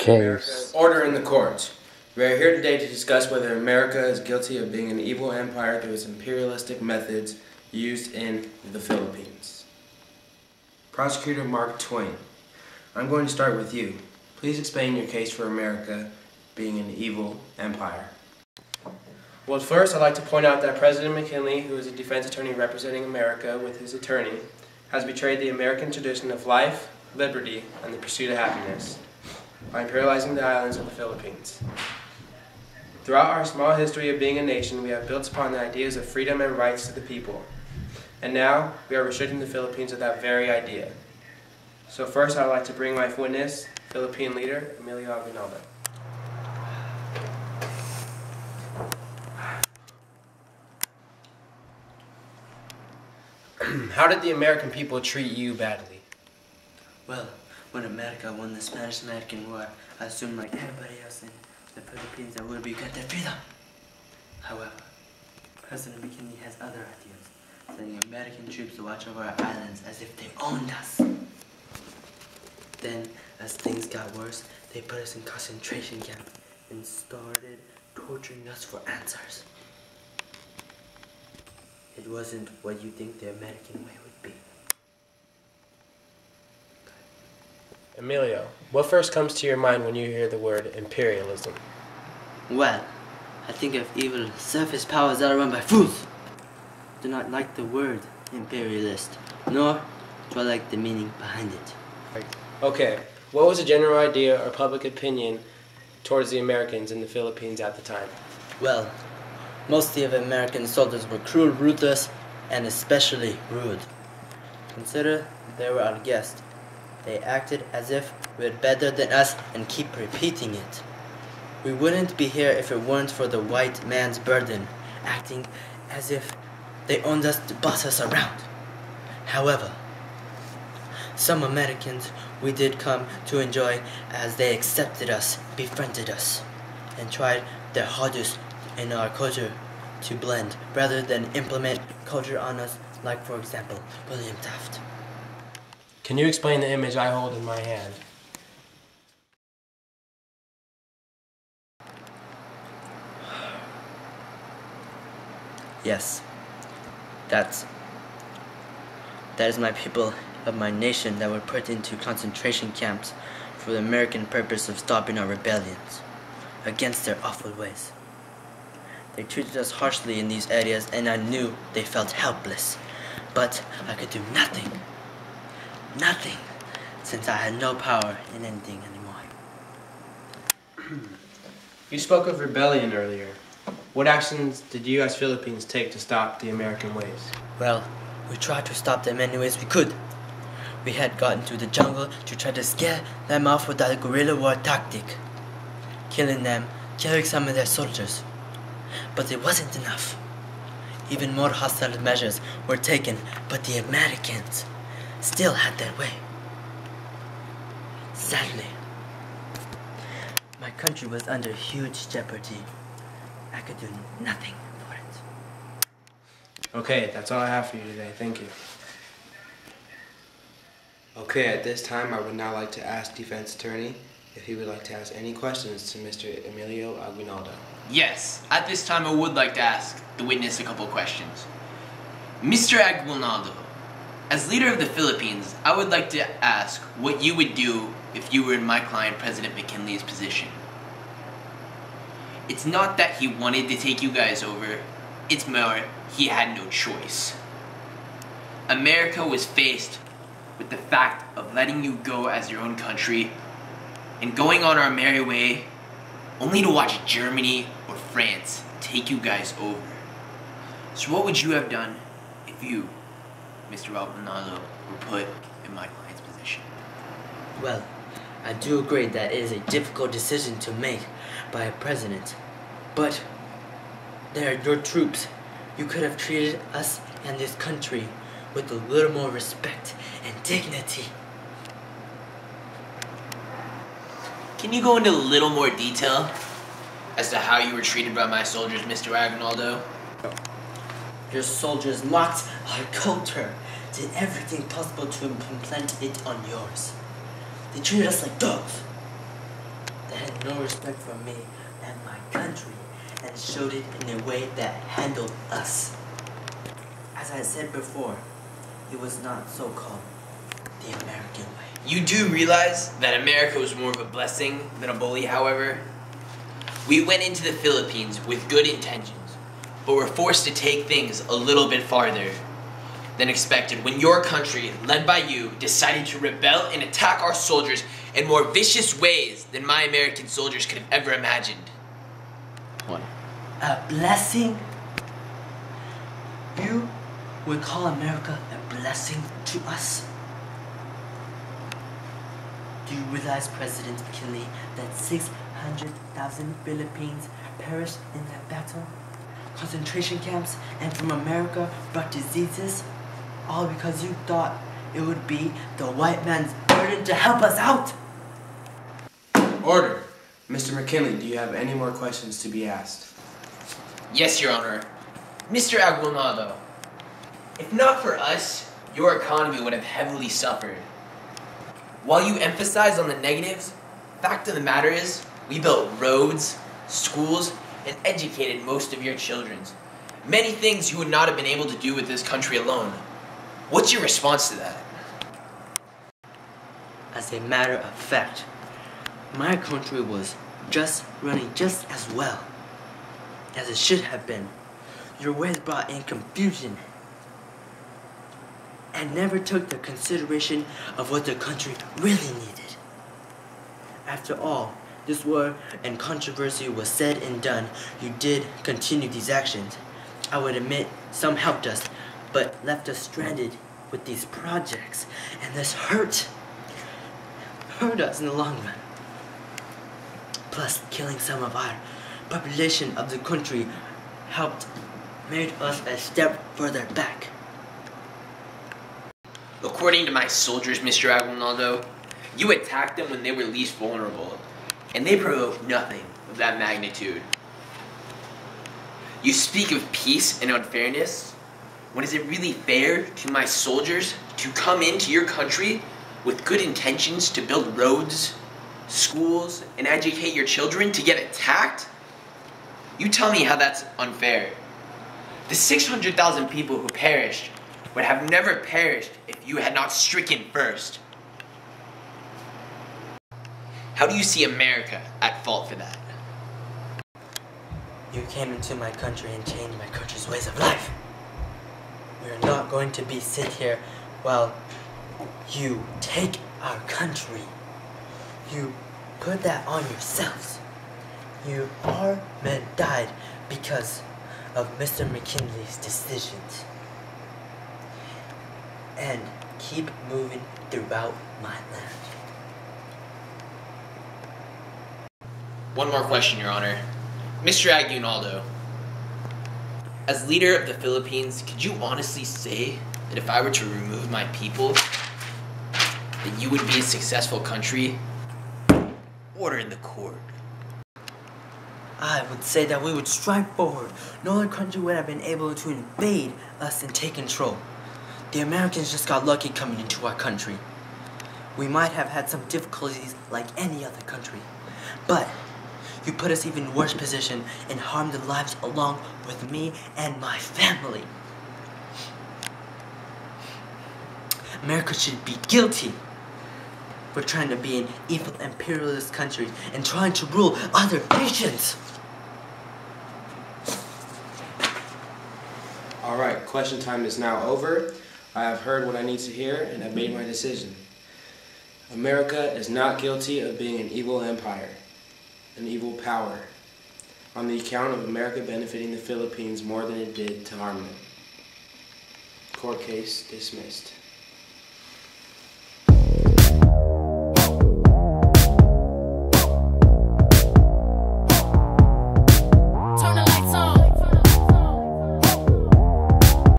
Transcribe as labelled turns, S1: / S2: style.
S1: case.
S2: Order in the court. We are here today to discuss whether America is guilty of being an evil empire through its imperialistic methods used in the Philippines. Prosecutor Mark Twain, I'm going to start with you. Please explain your case for America being an evil empire. Well, first I'd like to point out that President McKinley, who is a defense attorney representing America with his attorney, has betrayed the American tradition of life, liberty, and the pursuit of happiness by imperializing the islands of the Philippines. Throughout our small history of being a nation, we have built upon the ideas of freedom and rights to the people. And now, we are restricting the Philippines of that very idea. So first, I'd like to bring my witness, Philippine leader, Emilio Aguinaldo. How did the American people treat you badly?
S3: Well, when America won the Spanish-American War, I assumed like everybody else in the Philippines that would be get their freedom. However, President McKinley has other ideas, sending American troops to watch over our islands as if they owned us. Then, as things got worse, they put us in concentration camps and started torturing us for answers. It wasn't what you think the American way would be.
S2: Emilio, what first comes to your mind when you hear the word imperialism?
S3: Well, I think of evil surface powers that are run by fools. I do not like the word imperialist, nor do I like the meaning behind it.
S2: Okay, what was the general idea or public opinion towards the Americans in the Philippines at the time?
S3: Well, most of the American soldiers were cruel, ruthless, and especially rude. Consider they were our guests. They acted as if we were better than us and keep repeating it. We wouldn't be here if it weren't for the white man's burden, acting as if they owned us to boss us around. However, some Americans we did come to enjoy as they accepted us, befriended us, and tried their hardest in our culture to blend rather than implement culture on us, like for example, William Taft.
S2: Can you explain the image I hold in my hand?
S3: Yes, that is my people of my nation that were put into concentration camps for the American purpose of stopping our rebellions against their awful ways. They treated us harshly in these areas, and I knew they felt helpless. But I could do nothing, since I had no power in anything anymore.
S2: You spoke of rebellion earlier. What actions did you as Philippines take to stop the American ways?
S3: Well, we tried to stop them any ways we could. We had gotten to the jungle to try to scare them off with that guerrilla war tactic, killing some of their soldiers. But it wasn't enough. Even more hostile measures were taken, but the Americans still had their way. Sadly, my country was under huge jeopardy. I could do nothing for it.
S2: Okay, that's all I have for you today. Thank you. Okay, at this time, I would now like to ask defense attorney if he would like to ask any questions to Mr. Emilio Aguinaldo.
S4: Yes, at this time I would like to ask the witness a couple of questions. Mr. Aguinaldo, as leader of the Philippines, I would like to ask what you would do if you were in my client President McKinley's position. It's not that he wanted to take you guys over, it's more he had no choice. America was faced with the fact of letting you go as your own country and going on our merry way only to watch Germany or France take you guys over. So what would you have done if you, Mr. Aguinaldo, were put in my client's position?
S3: Well, I do agree that it is a difficult decision to make by a president, but they are your troops. You could have treated us and this country with a little more respect and dignity.
S4: Can you go into a little more detail as to how you were treated by my soldiers, Mr. Aguinaldo?
S3: Your soldiers mocked our culture, did everything possible to implant it on yours. They treated us like dogs. They had no respect for me and my country, and showed it in a way that handled us. As I said before, it was not so-called the American way.
S4: You do realize that America was more of a blessing than a bully, however? We went into the Philippines with good intentions, but were forced to take things a little bit farther than expected when your country, led by you, decided to rebel and attack our soldiers in more vicious ways than my American soldiers could have ever imagined. What?
S3: A blessing? You would call America a blessing to us? Do you realize, President McKinley, that 600,000 Philippines perished in that battle? Concentration camps, and from America brought diseases, all because you thought it would be the white man's burden to help us out?
S2: Order. Mr. McKinley, do you have any more questions to be asked?
S4: Yes, Your Honor. Mr. Aguinaldo, if not for us, your economy would have heavily suffered. While you emphasize on the negatives, fact of the matter is, we built roads, schools, and educated most of your children. Many things you would not have been able to do with this country alone. What's your response to that?
S3: As a matter of fact, my country was running just as well as it should have been. Your ways brought in confusion and never took the consideration of what the country really needed. After all, this war and controversy was said and done, you did continue these actions. I would admit some helped us, but left us stranded with these projects, and this hurt us in the long run. Plus, killing some of our population of the country made us a step further back.
S4: According to my soldiers, Mr. Aguinaldo, you attacked them when they were least vulnerable, and they provoked nothing of that magnitude. You speak of peace and unfairness. When is it really fair to my soldiers to come into your country with good intentions to build roads, schools, and educate your children to get attacked? You tell me how that's unfair. The 600,000 people who perished would have never perished if you had not stricken first. How do you see America at fault for that?
S3: You came into my country and changed my country's ways of life. We are not going to be sit here while you take our country. You put that on yourselves. Our men died because of Mr. McKinley's decisions. And keep moving throughout my land.
S4: One more question, Your Honor. Mr. Aguinaldo, as leader of the Philippines, could you honestly say that if I were to remove my people, that you would be a successful country? Order in the court.
S3: I would say that we would strike forward. No other country would have been able to invade us and take control. The Americans just got lucky coming into our country. We might have had some difficulties like any other country, but you put us in even worse position and harmed the lives along with me and my family. America should be guilty for trying to be an evil imperialist country and trying to rule other nations.
S2: Alright, question time is now over. I have heard what I need to hear and have made my decision. America is not guilty of being an evil empire, an evil power, on the account of America benefiting the Philippines more than it did to harm them. Court case dismissed.